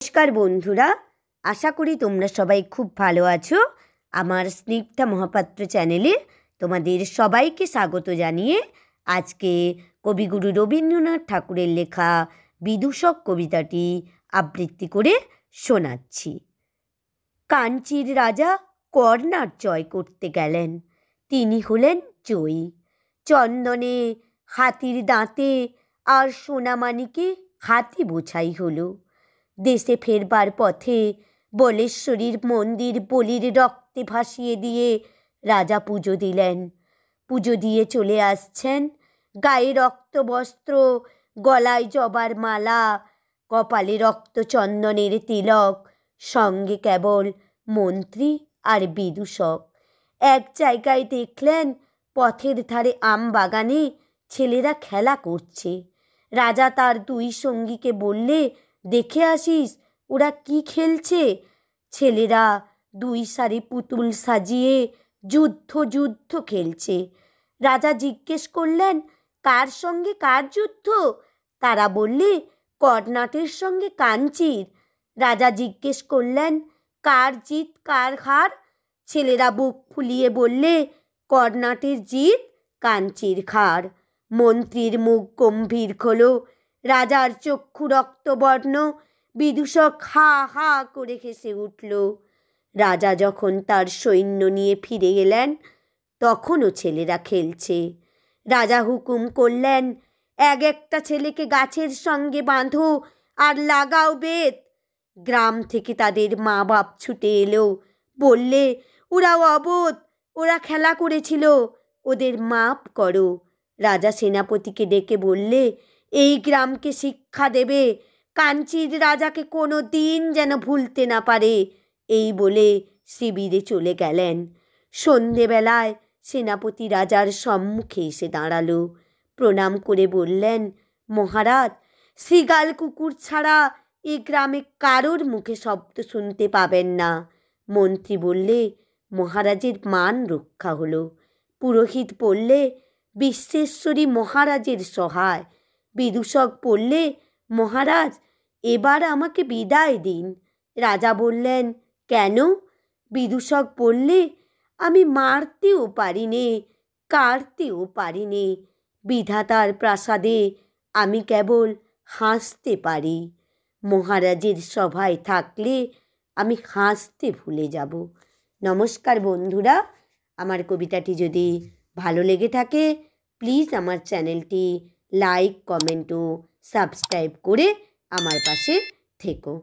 নমস্কার বন্ধুরা, আশা করি তোমরা সবাই খুব ভালো আছো। আমার স্নিগ্ধা মহাপাত্র চ্যানেলে তোমাদের সবাইকে স্বাগত জানিয়ে আজকে কবিগুরু রবীন্দ্রনাথ ঠাকুরের লেখা বিদূষক কবিতাটি আবৃত্তি করে শোনাচ্ছি। কাঞ্চির রাজা কর্ণার জয় করতে গেলেন, তিনি হলেন জয়ী। চন্দনে, হাতির দাঁতে আর সোনামানিকে হাতি বোঝাই হলো। দেশে ফেরবার পথে বলেশ্বরীর মন্দির বলির রক্তে ভাসিয়ে দিয়ে রাজা পুজো দিলেন। পুজো দিয়ে চলে আসছেন, গায়ে রক্ত বস্ত্র, গলায় জবার মালা, কপালে রক্ত চন্দনের তিলক, সঙ্গে কেবল মন্ত্রী আর বিদূষক। এক জায়গায় দেখলেন পথের ধারে আম বাগানে ছেলেরা খেলা করছে। রাজা তার দুই সঙ্গীকে বললে, দেখে আসিস ওরা কি খেলছে। ছেলেরা দুই সারি পুতুল সাজিয়ে যুদ্ধ যুদ্ধ খেলছে। রাজা জিজ্ঞেস করলেন, কার সঙ্গে কার যুদ্ধ? তারা বললে, কর্ণাটের সঙ্গে কাঞ্চির। রাজা জিজ্ঞেস করলেন, কার জিত কার হার? ছেলেরা বুক ফুলিয়ে বললে, কর্ণাটের জিত, কাঞ্চির হার। মন্ত্রীর মুখ গম্ভীর হলো, রাজার চক্ষু রক্তবর্ণ। বিদূষক হা হা করে হেসে উঠল। রাজা যখন তার সৈন্য নিয়ে ফিরে এলেন, তখনও ছেলেরা খেলছে। রাজা হুকুম করলেন, এক একটা ছেলেকে গাছের সঙ্গে বাঁধো আর লাগাও বেত। গ্রাম থেকে তাদের মা বাপ ছুটে এলো, বললে, ওরা অবোধ, ওরা খেলা করেছিল, ওদের মাপ করো। রাজা সেনাপতিকে ডেকে বললে, এই গ্রামকে শিক্ষা দেবে, কাঞ্চির রাজাকে কোনো দিন যেন ভুলতে না পারে। এই বলে শিবিরে চলে গেলেন। সন্ধেবেলায় সেনাপতি রাজার সম্মুখে এসে দাঁড়ালো, প্রণাম করে বললেন, মহারাজ, শৃগাল কুকুর ছাড়া এ গ্রামে কারোর মুখে শব্দ শুনতে পাবেন না। মন্ত্রী বললে, মহারাজের মান রক্ষা হলো। পুরোহিত বললে, বিশ্বেশ্বরী মহারাজের সহায়। বিদূষক বললে, মহারাজ, এবার আমাকে বিদায় দিন। রাজা বললেন, কেন? বিদূষক বললে, আমি মারতেও পারি নে, কাটতেও পারি নে। বিধাতার প্রাসাদে আমি কেবল হাসতে পারি। মহারাজের সভায় থাকলে আমি হাসতে ভুলে যাব। নমস্কার বন্ধুরা, আমার কবিতাটি যদি ভালো লেগে থাকে প্লিজ আমার চ্যানেলটি লাইক, কমেন্ট ও সাবস্ক্রাইব করে আমার পাশে থেকো।